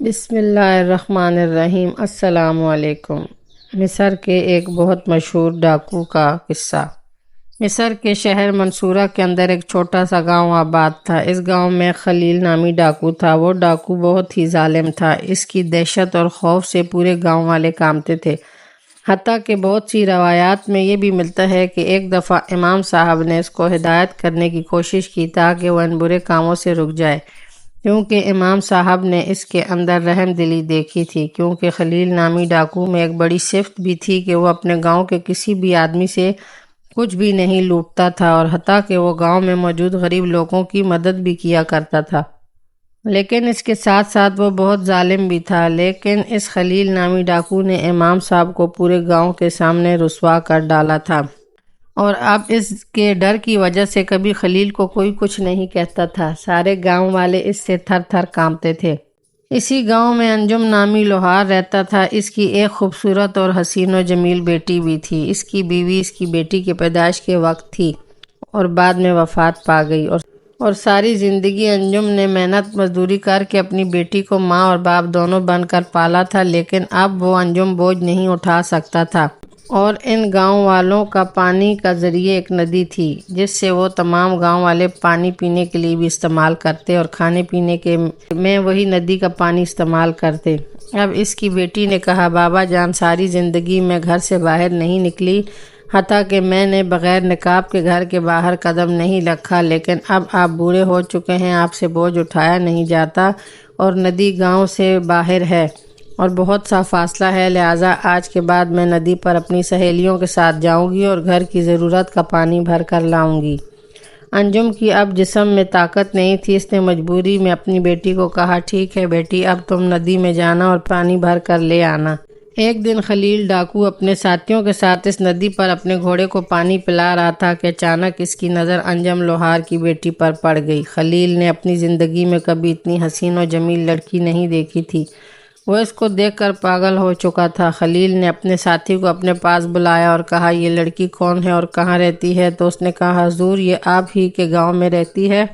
بسم اللہ الرحمن الرحیم۔ السلام علیکم۔ مصر کے ایک بہت مشہور ڈاکو کا قصہ۔ مصر کے شہر منصورہ کے اندر ایک چھوٹا سا گاؤں آباد تھا۔ اس گاؤں میں خلیل نامی ڈاکو تھا۔ وہ ڈاکو بہت ہی ظالم تھا۔ اس کی دہشت اور خوف سے پورے گاؤں والے کانپتے تھے۔ حتیٰ کہ بہت سی روایات میں یہ بھی ملتا ہے کہ ایک دفعہ امام صاحب نے اس کو ہدایت کرنے کی کوشش کی تاکہ وہ ان برے کاموں سے رک جائے، کیونکہ امام صاحب نے اس کے اندر رحم دلی دیکھی تھی۔ کیونکہ خلیل نامی ڈاکو میں ایک بڑی صفت بھی تھی کہ وہ اپنے گاؤں کے کسی بھی آدمی سے کچھ بھی نہیں لوٹتا تھا، اور حتیٰ کہ وہ گاؤں میں موجود غریب لوگوں کی مدد بھی کیا کرتا تھا۔ لیکن اس کے ساتھ ساتھ وہ بہت ظالم بھی تھا۔ لیکن اس خلیل نامی ڈاکو نے امام صاحب کو پورے گاؤں کے سامنے رسوا کر ڈالا تھا، اور اب اس کے ڈر کی وجہ سے کبھی خلیل کو کوئی کچھ نہیں کہتا تھا۔ سارے گاؤں والے اس سے تھر تھر کانپتے تھے۔ اسی گاؤں میں انجم نامی لوہار رہتا تھا۔ اس کی ایک خوبصورت اور حسین و جمیل بیٹی بھی تھی۔ اس کی بیوی اس کی بیٹی کے پیدائش کے وقت تھی اور بعد میں وفات پا گئی، اور ساری زندگی انجم نے محنت مزدوری کر کے اپنی بیٹی کو ماں اور باپ دونوں بن کر پالا تھا۔ لیکن اب وہ انجم بوجھ نہیں اٹھا سکتا تھا، اور ان گاؤں والوں کا پانی کا ذریعہ ایک ندی تھی، جس سے وہ تمام گاؤں والے پانی پینے کے لیے بھی استعمال کرتے اور کھانے پینے کے میں وہی ندی کا پانی استعمال کرتے۔ اب اس کی بیٹی نے کہا، بابا جان، ساری زندگی میں گھر سے باہر نہیں نکلی، حتیٰ کہ میں نے بغیر نقاب کے گھر کے باہر قدم نہیں رکھا، لیکن اب آپ بوڑھے ہو چکے ہیں، آپ سے بوجھ اٹھایا نہیں جاتا، اور ندی گاؤں سے باہر ہے اور بہت سا فاصلہ ہے، لہٰذا آج کے بعد میں ندی پر اپنی سہیلیوں کے ساتھ جاؤں گی اور گھر کی ضرورت کا پانی بھر کر لاؤں گی۔ انجم کی اب جسم میں طاقت نہیں تھی۔ اس نے مجبوری میں اپنی بیٹی کو کہا، ٹھیک ہے بیٹی، اب تم ندی میں جانا اور پانی بھر کر لے آنا۔ ایک دن خلیل ڈاکو اپنے ساتھیوں کے ساتھ اس ندی پر اپنے گھوڑے کو پانی پلا رہا تھا کہ اچانک اس کی نظر انجم لوہار کی بیٹی پر پڑ گئی۔ خلیل نے اپنی زندگی میں کبھی اتنی حسین و جمیل لڑکی نہیں دیکھی تھی۔ وہ اس کو دیکھ کر پاگل ہو چکا تھا۔ خلیل نے اپنے ساتھی کو اپنے پاس بلایا اور کہا، یہ لڑکی کون ہے اور کہاں رہتی ہے؟ تو اس نے کہا، حضور، یہ آپ ہی کے گاؤں میں رہتی ہے۔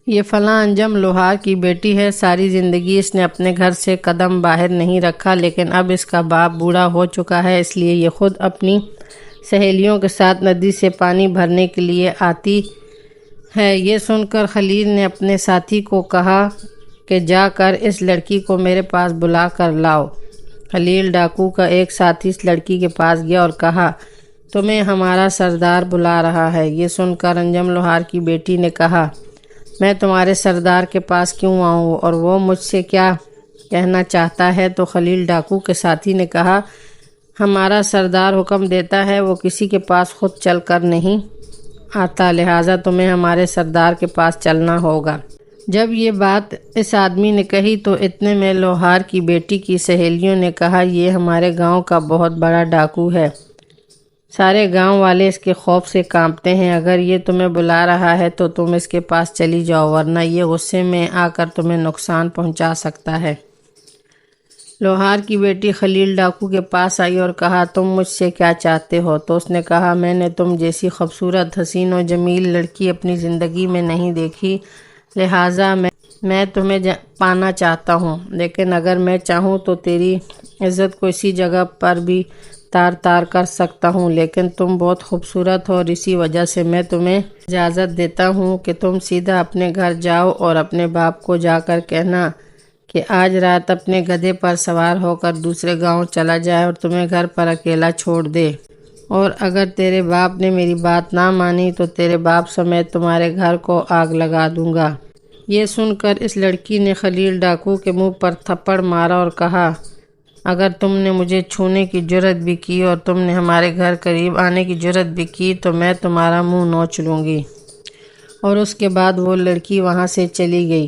یہ فلاں انجم لوہار کی بیٹی ہے۔ ساری زندگی اس نے اپنے گھر سے قدم باہر نہیں رکھا، لیکن اب اس کا باپ بوڑھا ہو چکا ہے، اس لیے یہ خود اپنی سہیلیوں کے ساتھ ندی سے پانی بھرنے کے لیے آتی ہے۔ یہ سن کر خلیل نے اپنے ساتھی کو کہا کہ جا کر اس لڑکی کو میرے پاس بلا کر لاؤ۔ خلیل ڈاکو کا ایک ساتھی اس لڑکی کے پاس گیا اور کہا، تمہیں ہمارا سردار بلا رہا ہے۔ یہ سن کر انجم لوہار کی بیٹی نے کہا، میں تمہارے سردار کے پاس کیوں آؤں اور وہ مجھ سے کیا کہنا چاہتا ہے؟ تو خلیل ڈاکو کے ساتھی نے کہا، ہمارا سردار حکم دیتا ہے، وہ کسی کے پاس خود چل کر نہیں آتا، لہٰذا تمہیں ہمارے سردار کے پاس چلنا ہوگا۔ جب یہ بات اس آدمی نے کہی تو اتنے میں لوہار کی بیٹی کی سہیلیوں نے کہا، یہ ہمارے گاؤں کا بہت بڑا ڈاکو ہے، سارے گاؤں والے اس کے خوف سے کانپتے ہیں، اگر یہ تمہیں بلا رہا ہے تو تم اس کے پاس چلی جاؤ، ورنہ یہ غصے میں آ کر تمہیں نقصان پہنچا سکتا ہے۔ لوہار کی بیٹی خلیل ڈاکو کے پاس آئی اور کہا، تم مجھ سے کیا چاہتے ہو؟ تو اس نے کہا، میں نے تم جیسی خوبصورت، حسین و جمیل لڑکی اپنی زندگی میں نہیں دیکھی، لہٰذا میں تمہیں پانا چاہتا ہوں، لیکن اگر میں چاہوں تو تیری عزت کو اسی جگہ پر بھی تار تار کر سکتا ہوں، لیکن تم بہت خوبصورت ہو اور اسی وجہ سے میں تمہیں اجازت دیتا ہوں کہ تم سیدھا اپنے گھر جاؤ اور اپنے باپ کو جا کر کہنا کہ آج رات اپنے گدھے پر سوار ہو کر دوسرے گاؤں چلا جائے اور تمہیں گھر پر اکیلا چھوڑ دے، اور اگر تیرے باپ نے میری بات نہ مانی تو تیرے باپ سمیت تمہارے گھر کو آگ لگا دوں گا۔ یہ سن کر اس لڑکی نے خلیل ڈاکو کے منہ پر تھپڑ مارا اور کہا، اگر تم نے مجھے چھونے کی جرت بھی کی اور تم نے ہمارے گھر قریب آنے کی جرت بھی کی تو میں تمہارا منہ نوچ لوں گی۔ اور اس کے بعد وہ لڑکی وہاں سے چلی گئی۔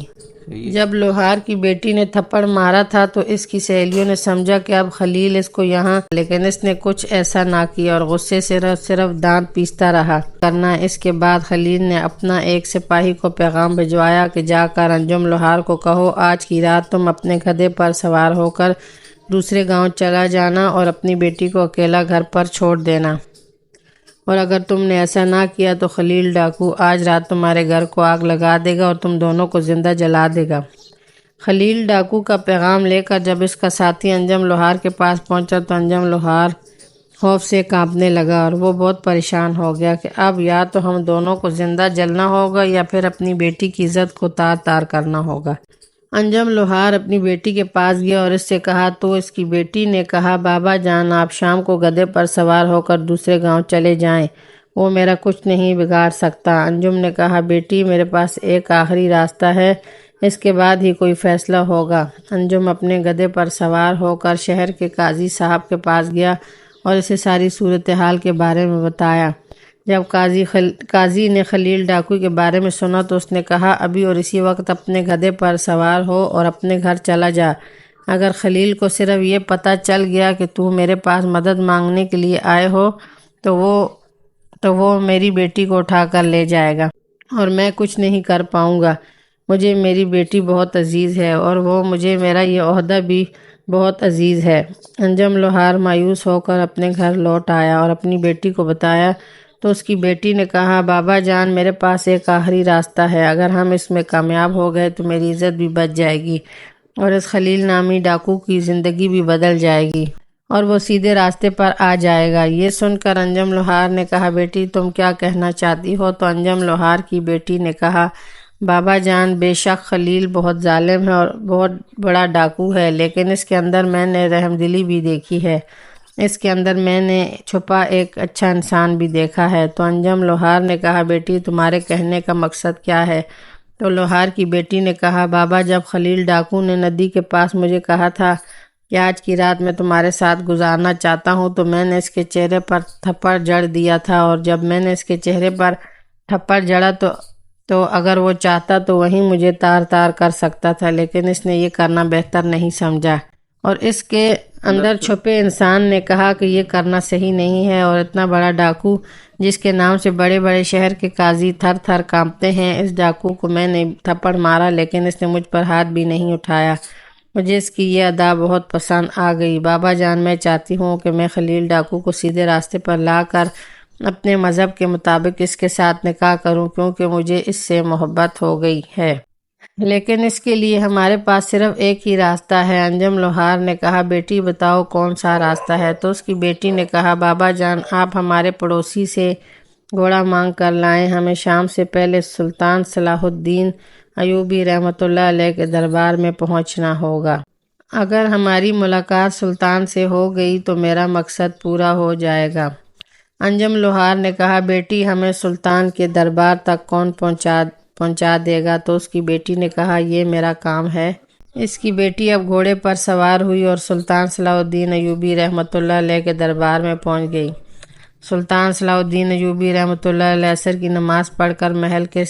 جب لوہار کی بیٹی نے تھپڑ مارا تھا تو اس کی سہیلیوں نے سمجھا کہ اب خلیل اس کو یہاں، لیکن اس نے کچھ ایسا نہ کیا اور غصے سے صرف دانت پیستا رہا کرنا۔ اس کے بعد خلیل نے اپنا ایک سپاہی کو پیغام بھجوایا کہ جا کر انجم لوہار کو کہو، آج کی رات تم اپنے گدھے پر سوار ہو کر دوسرے گاؤں چلا جانا اور اپنی بیٹی کو اکیلا گھر پر چھوڑ دینا، اور اگر تم نے ایسا نہ کیا تو خلیل ڈاکو آج رات تمہارے گھر کو آگ لگا دے گا اور تم دونوں کو زندہ جلا دے گا۔ خلیل ڈاکو کا پیغام لے کر جب اس کا ساتھی انجم لوہار کے پاس پہنچا تو انجم لوہار خوف سے کانپنے لگا اور وہ بہت پریشان ہو گیا کہ اب یا تو ہم دونوں کو زندہ جلنا ہوگا یا پھر اپنی بیٹی کی عزت کو تار تار کرنا ہوگا۔ انجم لوہار اپنی بیٹی کے پاس گیا اور اس سے کہا تو اس کی بیٹی نے کہا بابا جان آپ شام کو گدھے پر سوار ہو کر دوسرے گاؤں چلے جائیں، وہ میرا کچھ نہیں بگاڑ سکتا۔ انجم نے کہا بیٹی میرے پاس ایک آخری راستہ ہے، اس کے بعد ہی کوئی فیصلہ ہوگا۔ انجم اپنے گدھے پر سوار ہو کر شہر کے قاضی صاحب کے پاس گیا اور اسے ساری صورتحال کے بارے میں بتایا۔ جب قاضی نے خلیل ڈاکو کے بارے میں سنا تو اس نے کہا ابھی اور اسی وقت اپنے گدھے پر سوار ہو اور اپنے گھر چلا جا۔ اگر خلیل کو صرف یہ پتہ چل گیا کہ تو میرے پاس مدد مانگنے کے لیے آئے ہو تو وہ میری بیٹی کو اٹھا کر لے جائے گا اور میں کچھ نہیں کر پاؤں گا۔ مجھے میری بیٹی بہت عزیز ہے اور مجھے میرا یہ عہدہ بھی بہت عزیز ہے۔ انجم لوہار مایوس ہو کر اپنے گھر لوٹ آیا اور اپنی بیٹی کو بتایا تو اس کی بیٹی نے کہا بابا جان میرے پاس ایک آخری راستہ ہے، اگر ہم اس میں کامیاب ہو گئے تو میری عزت بھی بچ جائے گی اور اس خلیل نامی ڈاکو کی زندگی بھی بدل جائے گی اور وہ سیدھے راستے پر آ جائے گا۔ یہ سن کر انجم لوہار نے کہا بیٹی تم کیا کہنا چاہتی ہو؟ تو انجم لوہار کی بیٹی نے کہا بابا جان بے شک خلیل بہت ظالم ہے اور بہت بڑا ڈاکو ہے، لیکن اس کے اندر میں نے رحم دلی بھی دیکھی ہے، اس کے اندر میں نے چھپا ایک اچھا انسان بھی دیکھا ہے۔ تو انجم لوہار نے کہا بیٹی تمہارے کہنے کا مقصد کیا ہے؟ تو لوہار کی بیٹی نے کہا بابا جب خلیل ڈاکو نے ندی کے پاس مجھے کہا تھا کہ آج کی رات میں تمہارے ساتھ گزارنا چاہتا ہوں تو میں نے اس کے چہرے پر تھپڑ جڑ دیا تھا، اور جب میں نے اس کے چہرے پر تھپڑ جڑا تو اگر وہ چاہتا تو وہیں مجھے تار تار کر سکتا تھا، لیکن اس نے یہ کرنا بہتر نہیں سمجھا اور اس کے اندر چھپے انسان نے کہا کہ یہ کرنا صحیح نہیں ہے اور اتنا بڑا ڈاکو جس کے نام سے بڑے بڑے شہر کے قاضی تھر تھر کانپتے ہیں، اس ڈاکو کو میں نے تھپڑ مارا لیکن اس نے مجھ پر ہاتھ بھی نہیں اٹھایا۔ مجھے اس کی یہ ادا بہت پسند آ گئی۔ بابا جان میں چاہتی ہوں کہ میں خلیل ڈاکو کو سیدھے راستے پر لا کر اپنے مذہب کے مطابق اس کے ساتھ نکاح کروں، کیونکہ مجھے اس سے محبت ہو گئی ہے، لیکن اس کے لیے ہمارے پاس صرف ایک ہی راستہ ہے۔ انجم لوہار نے کہا بیٹی بتاؤ کون سا راستہ ہے؟ تو اس کی بیٹی نے کہا بابا جان آپ ہمارے پڑوسی سے گھوڑا مانگ کر لائیں، ہمیں شام سے پہلے سلطان صلاح الدین ایوبی رحمۃ اللہ علیہ کے دربار میں پہنچنا ہوگا۔ اگر ہماری ملاقات سلطان سے ہو گئی تو میرا مقصد پورا ہو جائے گا۔ انجم لوہار نے کہا بیٹی ہمیں سلطان کے دربار تک کون پہنچا دے گا؟ تو اس کی بیٹی نے کہا یہ میرا کام ہے۔ اس کی بیٹی اب گھوڑے پر سوار ہوئی اور سلطان صلاح الدین ایوبی رحمۃ اللہ علیہ کے دربار میں پہنچ گئی۔ سلطان صلاح الدین ایوبی رحمۃ اللہ علیہ عصر کی نماز پڑھ کر محل کے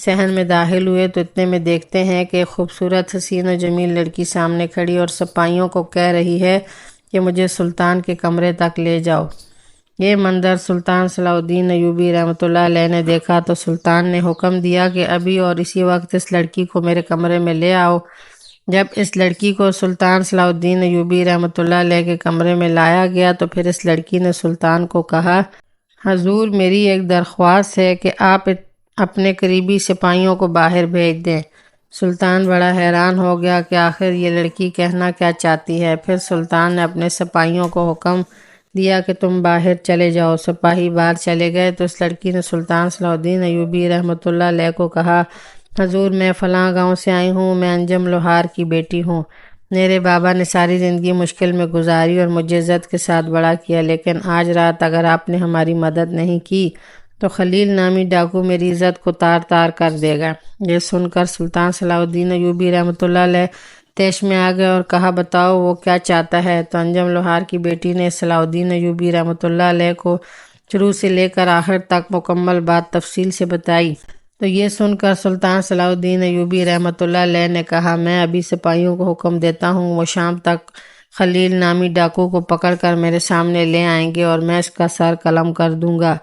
صحن میں داخل ہوئے تو اتنے میں دیکھتے ہیں کہ ایک خوبصورت حسین و جمیل لڑکی سامنے کھڑی اور سپاہیوں کو کہہ رہی ہے کہ مجھے سلطان کے کمرے تک لے جاؤ۔ یہ منظر سلطان صلاح الدین ایوبی رحمۃ اللہ علیہ نے دیکھا تو سلطان نے حکم دیا کہ ابھی اور اسی وقت اس لڑکی کو میرے کمرے میں لے آؤ۔ جب اس لڑکی کو سلطان صلاح الدین ایوبی رحمۃ اللہ علیہ کے کمرے میں لایا گیا تو پھر اس لڑکی نے سلطان کو کہا حضور میری ایک درخواست ہے کہ آپ اپنے قریبی سپاہیوں کو باہر بھیج دیں۔ سلطان بڑا حیران ہو گیا کہ آخر یہ لڑکی کہنا کیا چاہتی ہے۔ پھر سلطان نے اپنے سپاہیوں کو حکم دیا کہ تم باہر چلے جاؤ۔ سپاہی باہر چلے گئے تو اس لڑکی نے سلطان صلاح الدین ایوبی رحمۃ اللہ علیہ کو کہا حضور میں فلاں گاؤں سے آئی ہوں، میں انجم لوہار کی بیٹی ہوں۔ میرے بابا نے ساری زندگی مشکل میں گزاری اور مجھے عزت کے ساتھ بڑا کیا، لیکن آج رات اگر آپ نے ہماری مدد نہیں کی تو خلیل نامی ڈاکو میری عزت کو تار تار کر دے گا۔ یہ سن کر سلطان صلاح الدین ایوبی رحمۃ اللہ علیہ تیش میں آ گئے اور کہا بتاؤ وہ کیا چاہتا ہے؟ تو انجم لوہار کی بیٹی نے صلاح الدین ایوبی رحمۃ اللہ علیہ کو شروع سے لے کر آخر تک مکمل بات تفصیل سے بتائی۔ تو یہ سن کر سلطان صلاح الدین ایوبی رحمۃ اللہ علیہ نے کہا میں ابھی سپاہیوں کو حکم دیتا ہوں، وہ شام تک خلیل نامی ڈاکو کو پکڑ کر میرے سامنے لے آئیں گے اور میں اس کا سر قلم کر دوں گا۔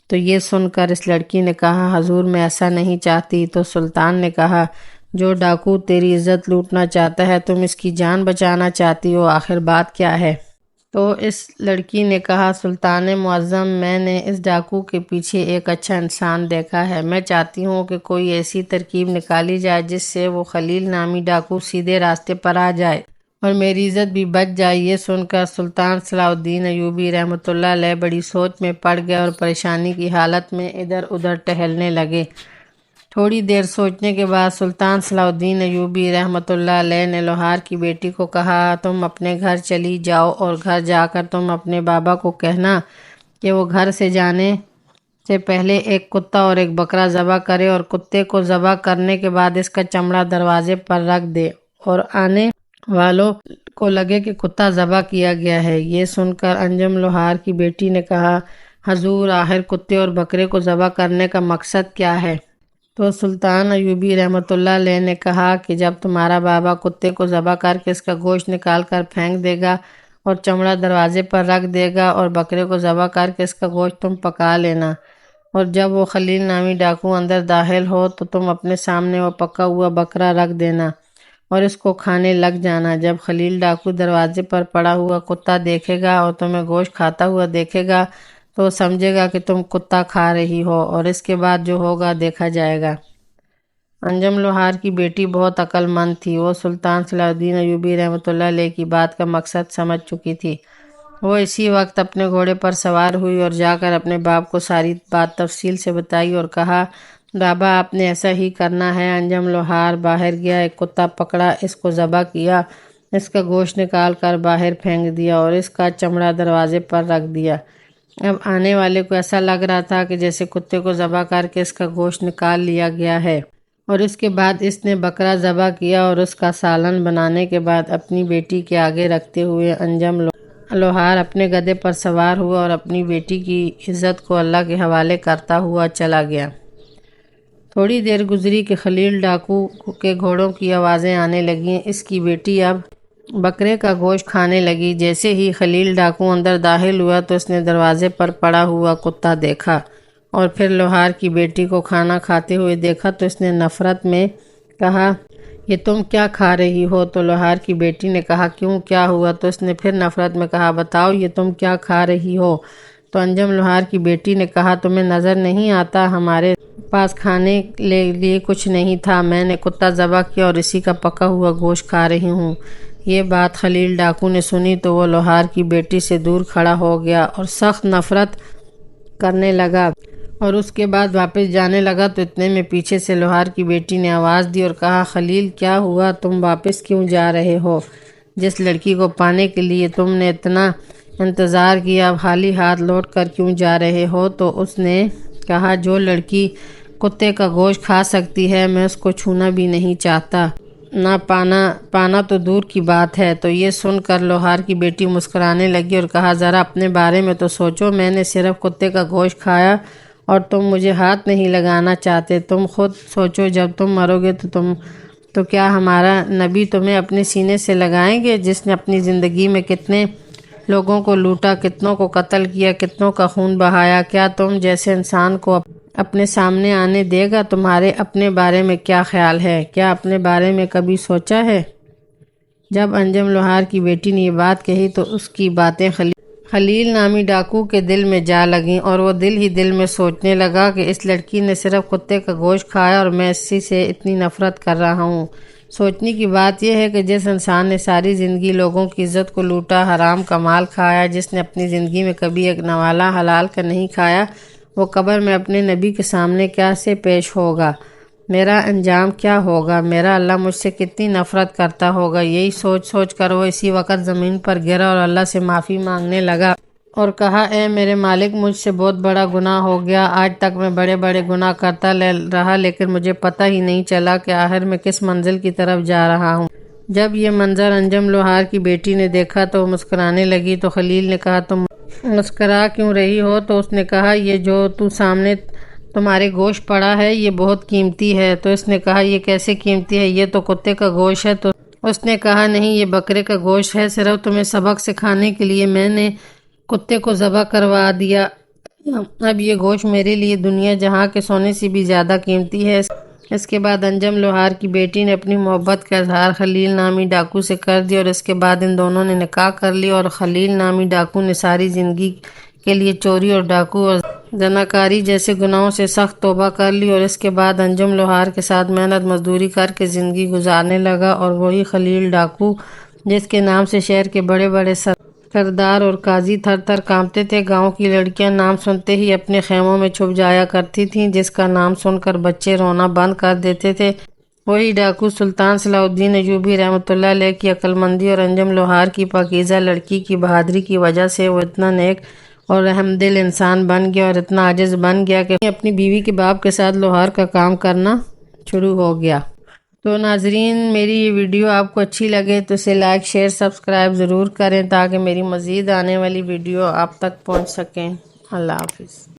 تو یہ سن کر اس لڑکی نے کہا حضور میں ایسا نہیں چاہتی۔ تو سلطان نے کہا جو ڈاکو تیری عزت لوٹنا چاہتا ہے تم اس کی جان بچانا چاہتی ہو، آخر بات کیا ہے؟ تو اس لڑکی نے کہا، سلطان معظم، میں نے اس ڈاکو کے پیچھے ایک اچھا انسان دیکھا ہے۔ میں چاہتی ہوں کہ کوئی ایسی ترکیب نکالی جائے جس سے وہ خلیل نامی ڈاکو سیدھے راستے پر آ جائے اور میری عزت بھی بچ جائے۔ یہ سن کر سلطان صلاح الدین ایوبی رحمۃ اللہ علیہ بڑی سوچ میں پڑ گئے اور پریشانی کی حالت میں ادھر ادھر ٹہلنے لگے۔ تھوڑی دیر سوچنے کے بعد سلطان صلاح الدین ایوبی رحمۃ اللہ علیہ نے لوہار کی بیٹی کو کہا، تم اپنے گھر چلی جاؤ اور گھر جا کر تم اپنے بابا کو کہنا کہ وہ گھر سے جانے سے پہلے ایک کتا اور ایک بکرا ذبح کرے اور کتے کو ذبح کرنے کے بعد اس کا چمڑا دروازے پر رکھ دے اور آنے والوں کو لگے کہ کتا ذبح کیا گیا ہے۔ یہ سن کر انجم لوہار کی بیٹی نے کہا، حضور، آخر کتے اور بکرے کو ذبح کرنے کا مقصد کیا ہے؟ تو سلطان ایوبی رحمۃ اللہ علیہ نے کہا کہ جب تمہارا بابا کتے کو ذبح کر کے اس کا گوشت نکال کر پھینک دے گا اور چمڑا دروازے پر رکھ دے گا اور بکرے کو ذبح کر کے اس کا گوشت تم پکا لینا، اور جب وہ خلیل نامی ڈاکو اندر داخل ہو تو تم اپنے سامنے وہ پکا ہوا بکرا رکھ دینا اور اس کو کھانے لگ جانا۔ جب خلیل ڈاکو دروازے پر پڑا ہوا کتا دیکھے گا اور تمہیں گوشت کھاتا ہوا دیکھے گا تو سمجھے گا کہ تم کتا کھا رہی ہو، اور اس کے بعد جو ہوگا دیکھا جائے گا۔ انجم لوہار کی بیٹی بہت عقل مند تھی۔ وہ سلطان صلاح الدین ایوبی رحمۃ اللہ علیہ کی بات کا مقصد سمجھ چکی تھی۔ وہ اسی وقت اپنے گھوڑے پر سوار ہوئی اور جا کر اپنے باپ کو ساری بات تفصیل سے بتائی اور کہا، بابا، آپ نے ایسا ہی کرنا ہے۔ انجم لوہار باہر گیا، ایک کتا پکڑا، اس کو ذبح کیا، اس کا گوشت نکال کر باہر پھینک دیا اور اس کا چمڑا دروازے پر رکھ دیا۔ اب آنے والے کو ایسا لگ رہا تھا کہ جیسے کتے کو ذبح کر کے اس کا گوشت نکال لیا گیا ہے، اور اس کے بعد اس نے بکرا ذبح کیا اور اس کا سالن بنانے کے بعد اپنی بیٹی کے آگے رکھتے ہوئے انجم لوہار اپنے گدھے پر سوار ہوا اور اپنی بیٹی کی عزت کو اللہ کے حوالے کرتا ہوا چلا گیا۔ تھوڑی دیر گزری کہ خلیل ڈاکو کے گھوڑوں کی آوازیں آنے لگیں۔ اس کی بیٹی اب بکرے کا گوشت کھانے لگی۔ جیسے ہی خلیل ڈاکو اندر داخل ہوا تو اس نے دروازے پر پڑا ہوا کتا دیکھا اور پھر لوہار کی بیٹی کو کھانا کھاتے ہوئے دیکھا تو اس نے نفرت میں کہا، یہ تم کیا کھا رہی ہو؟ تو لوہار کی بیٹی نے کہا، کیوں، کیا ہوا؟ تو اس نے پھر نفرت میں کہا، بتاؤ یہ تم کیا کھا رہی ہو؟ تو انجم لوہار کی بیٹی نے کہا، تمہیں نظر نہیں آتا ہمارے پاس کھانے لیے کچھ نہیں تھا، میں نے کتا ذبح کیا اور اسی کا پکا ہوا گوشت کھا رہی ہوں۔ یہ بات خلیل ڈاکو نے سنی تو وہ لوہار کی بیٹی سے دور کھڑا ہو گیا اور سخت نفرت کرنے لگا اور اس کے بعد واپس جانے لگا تو اتنے میں پیچھے سے لوہار کی بیٹی نے آواز دی اور کہا، خلیل، کیا ہوا؟ تم واپس کیوں جا رہے ہو؟ جس لڑکی کو پانے کے لیے تم نے اتنا انتظار کیا، اب خالی ہاتھ لوٹ کر کیوں جا رہے ہو؟ تو اس نے کہا، جو لڑکی کتے کا گوشت کھا سکتی ہے میں اس کو چھونا بھی نہیں چاہتا، نہ پانا تو دور کی بات ہے۔ تو یہ سن کر لوہار کی بیٹی مسکرانے لگی اور کہا، ذرا اپنے بارے میں تو سوچو، میں نے صرف کتے کا گوشت کھایا اور تم مجھے ہاتھ نہیں لگانا چاہتے۔ تم خود سوچو، جب تم مرو گے تو کیا ہمارا نبی تمہیں اپنے سینے سے لگائیں گے، جس نے اپنی زندگی میں کتنے لوگوں کو لوٹا، کتنوں کو قتل کیا، کتنوں کا خون بہایا؟ کیا تم جیسے انسان کو اپنے سامنے آنے دے گا؟ تمہارے اپنے بارے میں کیا خیال ہے؟ کیا اپنے بارے میں کبھی سوچا ہے؟ جب انجم لوہار کی بیٹی نے یہ بات کہی تو اس کی باتیں خلیل نامی ڈاکو کے دل میں جا لگیں اور وہ دل ہی دل میں سوچنے لگا کہ اس لڑکی نے صرف کتے کا گوشت کھایا اور میں اسی سے اتنی نفرت کر رہا ہوں۔ سوچنے کی بات یہ ہے کہ جس انسان نے ساری زندگی لوگوں کی عزت کو لوٹا، حرام کا مال کھایا، جس نے اپنی زندگی میں کبھی ایک نوالا حلال کا نہیں کھایا، وہ قبر میں اپنے نبی کے سامنے کیسے پیش ہوگا؟ میرا انجام کیا ہوگا؟ میرا اللہ مجھ سے کتنی نفرت کرتا ہوگا؟ یہی سوچ کر وہ اسی وقت زمین پر گرا اور اللہ سے معافی مانگنے لگا اور کہا، اے میرے مالک، مجھ سے بہت بڑا گناہ ہو گیا۔ آج تک میں بڑے بڑے گناہ کرتا رہا لیکن مجھے پتہ ہی نہیں چلا کہ آخر میں کس منزل کی طرف جا رہا ہوں۔ جب یہ منظر انجم لوہار کی بیٹی نے دیکھا تو وہ مسکرانے لگی۔ تو خلیل نے کہا، تم مسکرا کیوں رہی ہو؟ تو اس نے کہا، یہ جو سامنے تمہارے گوشت پڑا ہے یہ بہت قیمتی ہے۔ تو اس نے کہا، یہ کیسے قیمتی ہے؟ یہ تو کتے کا گوشت ہے۔ تو اس نے کہا، نہیں، یہ بکرے کا گوشت ہے، صرف تمہیں سبق سکھانے کے لیے میں نے کتے کو ذبح کروا دیا۔ اب یہ گوشت میرے لیے دنیا جہاں کے سونے سے بھی زیادہ قیمتی ہے۔ اس کے بعد انجم لوہار کی بیٹی نے اپنی محبت کا اظہار خلیل نامی ڈاکو سے کر دیا اور اس کے بعد ان دونوں نے نکاح کر لی اور خلیل نامی ڈاکو نے ساری زندگی کے لیے چوری اور ڈاکو اور زناکاری جیسے گناہوں سے سخت توبہ کر لی اور اس کے بعد انجم لوہار کے ساتھ محنت مزدوری کر کے زندگی گزارنے لگا اور وہی خلیل ڈاکو جس کے نام سے شہر کے بڑے بڑے سردار اور قاضی تھر تھر کانپتے تھے، گاؤں کی لڑکیاں نام سنتے ہی اپنے خیموں میں چھپ جایا کرتی تھیں، جس کا نام سن کر بچے رونا بند کر دیتے تھے، وہی ڈاکو سلطان صلاح الدین ایوبی رحمۃ اللہ علیہ کی عقل مندی اور انجم لوہار کی پاکیزہ لڑکی کی بہادری کی وجہ سے وہ اتنا نیک اور رحم دل انسان بن گیا اور اتنا عاجز بن گیا کہ اپنی بیوی کے باپ کے ساتھ لوہار کا کام کرنا شروع ہو گیا۔ تو ناظرین، میری یہ ویڈیو آپ کو اچھی لگے تو اسے لائک شیئر سبسکرائب ضرور کریں تاکہ میری مزید آنے والی ویڈیو آپ تک پہنچ سکیں۔ اللہ حافظ۔